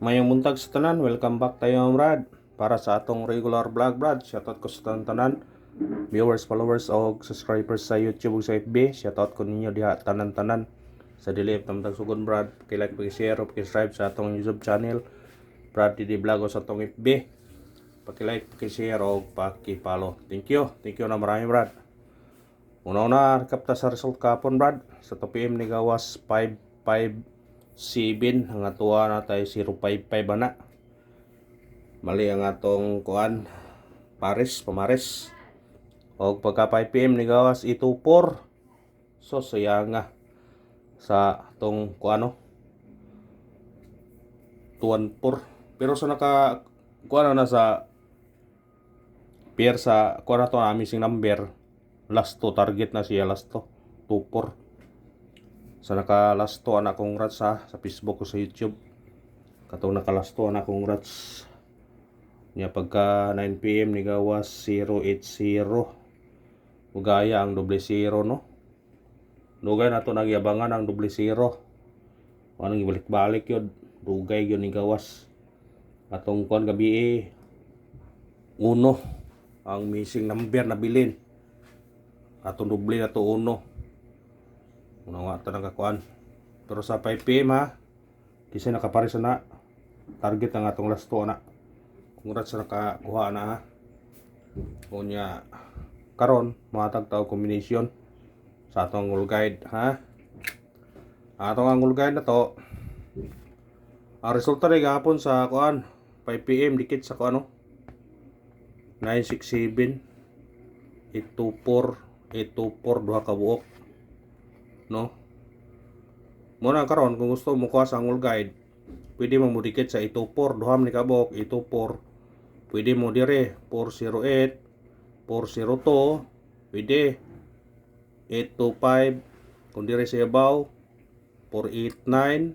Mayong buntag sa tanan, welcome back tayo Brad. Para sa atong regular vlog Brad, shoutout ko sa tanan viewers, followers o subscribers sa YouTube ug sa FB. Shoutout ko ninyo diha tanan-tanan. Sa dili tamtang sugod Brad, paki-like, paki-share o paki-subscribe sa atong YouTube channel Brad Didi Vlog o sa atong FB. Paki-like, paki-share o paki-follow. Thank you na marami Brad. Una-una, kapta sa result kapon Brad. Sa 2 PM ni gawas 557 ang atuwa na tayo 055 ana. Mali ang atong kuan pamares. O pagka 5 PM ni gawas 224. So sayang nga sa atong kuano 214. Pero sa naka kuano na sa pair sa kuano to na missing number. Last 2 target na siya, last 2 24. Sa naka last 2 anak kong rats sa Facebook o sa YouTube. Katong naka last 2 anak kong rats niya pagka 9 PM ni gawas 080. Ugaya ang doble 0 no. Dugay na to nagyabangan ang doble 0. Anong ibalik-balik yun. Dugay yun ni gawas. Atong kuan gabi 1 ang missing number na bilin. Atong doble na to 1. Una ito nakakuan. Pero sa 5 PM ha, kasi nakapares na target ang atong last 2 na. Congrats sa nakakuha na ha. Kunya karon matag tao combination sa atong angle guide ha. Atong angle guide na to. Ang resulta rin gahapon sa kuan 5 PM dikit sa kuano 967 824 824 duha ka buok no. Muna karon kung gusto mo kuha sa angle guide, pwede mo mudikit sa 824 duha man ka buok 824. Pwede mo dire 408 402, pwede 825 kung dire sa ibaw 489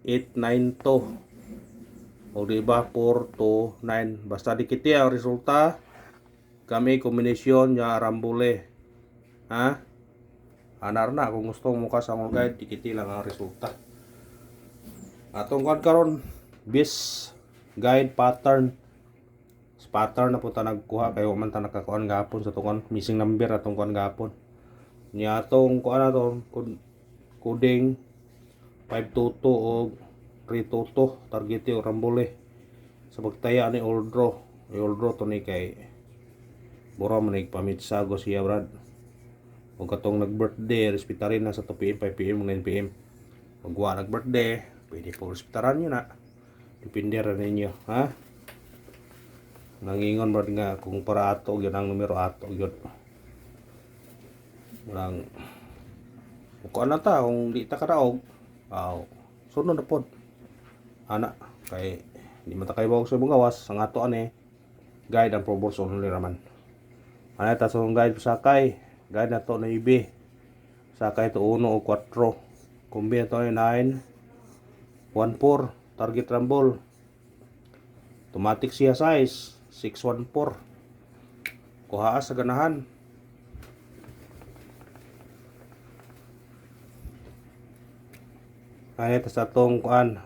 892 o diba 429. Basta dikit ang resulta kami kombinasyon nya rambule ha. Anar na kung gusto mo ka sa mga guide, dikit lang ang resulta. Atong kuan karon bis guide pattern na po ta nagkuha kayo man ta nakakuan gapon sa tukon missing number atong kuan gapon niya atong kuan ato coding 522 o 322 target yung rambole sa pagtaya ni old draw to ni kay bura man nagpamitsago siya Brad. Kung katong nag-birthday respetarin na sa 2 PM 5 PM 9 PM magwa nag-birthday pwede po respetaran nyo na, depende rin ninyo ha. Nangingon Brad nga kung para ato yun ang numero ato yun walang kung ano ta kung di ta karaog sunod na pod ana kay di man ta kay bawag sa ibang gawas ang ato guide ang probors only raman ana ta sa guide sakay guide na to na ibi sakay to 1 o 4 kumbina to 9 14 target rumble automatic siya size 614 kuhaa sa ganahan. Ay sa atong kuan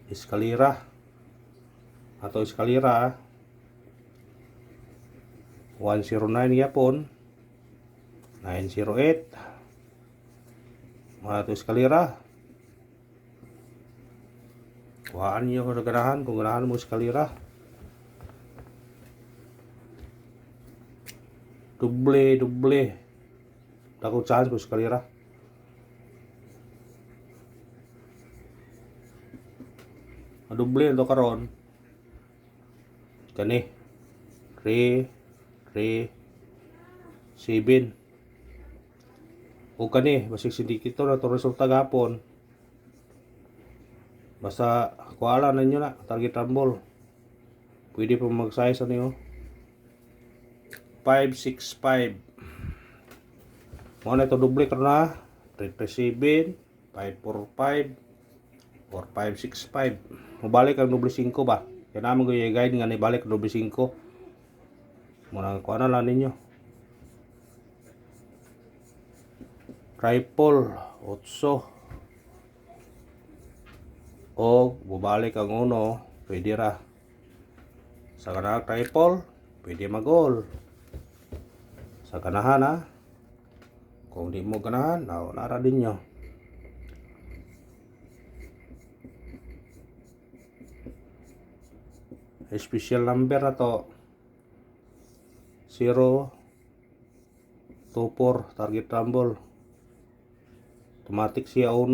eskalera 109 yapon 908 mga to eskalera. Kuhaan nyo sa ganahan kung ganahan mo eskalera. Doble takot chance ko eskalera. Doble ito karon kani 3 7 o kani basig sindikito na to resulta gapon. Basta kuala na nyo na target rumble pwede pa mag-size ano 565 mo na ito doble karon na 337 545 4565 mabalik ang doble 5 ba kaya namin ko yung guide nga nibalik ang doble 5 muna kuha na lang ninyo Rifle 8 O bubalik ang uno, pwede ra. Sa kanang triple, pwede mag-all. Sa ganahan ha. Kung di mo ganahan, nara din nyo. Special number na to. 0, 2, 4, target rumble. Automatic siya 1,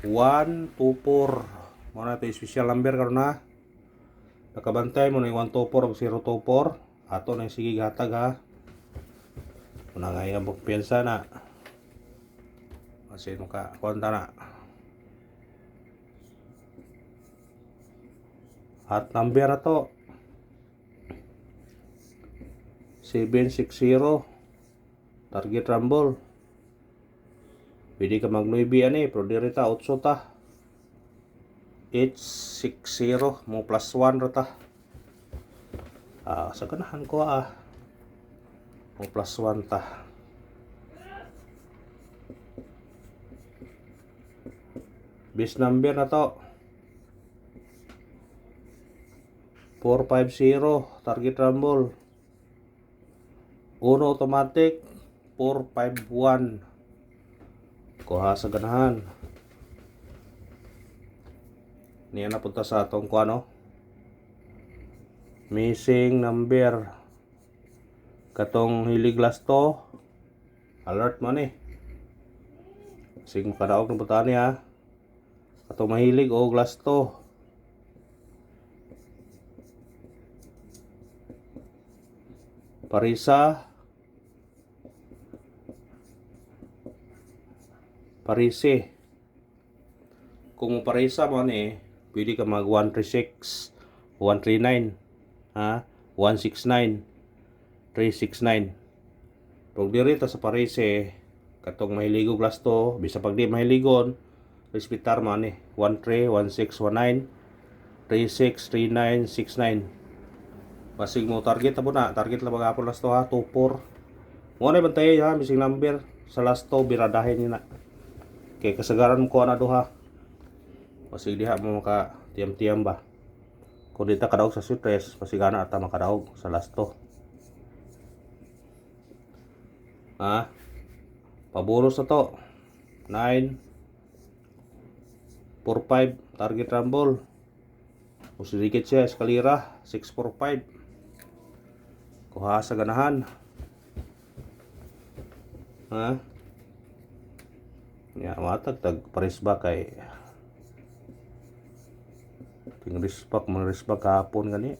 2, 4. Muna ito special number karon na. Nakabantay mo na yung 1, 2, 4 o 0, 2, 4. Ato na yung sige gatag ha. Muna nga yung bukpensa na. Kasi nung konta na. At number na to. 760. Target rumble. Pwede ka mag-9 pero dirita 8 ta. 860 mo plus 1 rata. Sa ganahan ko mo plus 1 ta. Base number na to. 450 target rumble. 1 automatic 451. Kuha sa ganahan. Niya napunta sa atong kuano. Missing number. Katong hilig last to. Alert man Sing makadaog ng punta niya. Katong mahilig o last to. Parise. Kung parisa mo pwede ka mag 136, 139, 169, 369. Pag dirita sa parise, katong mahiligog last to, bisa pag di mahiligon, respitar mo 13, 16, 19, 36, 39, 69. Basig mo target na target lang magapon last to 24. Mo na bantay missing number sa last to biradahin ni na. Kay kasagaran ko na duha. Basig diha mo maka tiyam-tiyam ba. Kung dita kadaog sa stress, pasigana ata makadaog sa last to. Paburos na to. 9, 4-5 target rumble. Kung sidikit siya eskalira 645. Kuha sa ganahan. Matag pares ba kay ting rispak kahapon gani.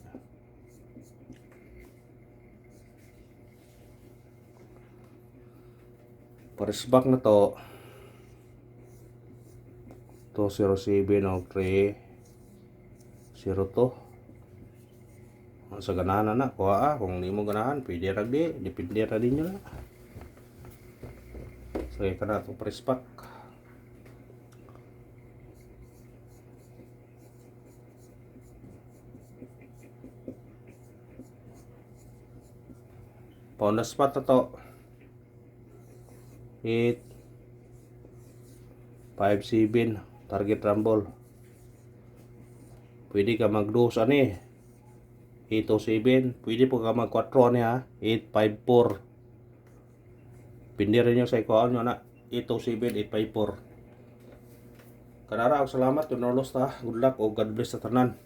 Pares back na to. 207 o 3 02. Sa ganahan na kuha kung hindi mo ganahan pwede ra depende ra din nyo na. So ka na itong press pack. Pound na spot na to. 8, 5, 7 target rumble. Pwede ka mag-dose 807. Pwede po ka mag-4 niya 854. Pindi rin nyo sa ikuan nyo na 807, 854. Kanara, salamat. Tunolos ta. Good luck o God bless sa tanan.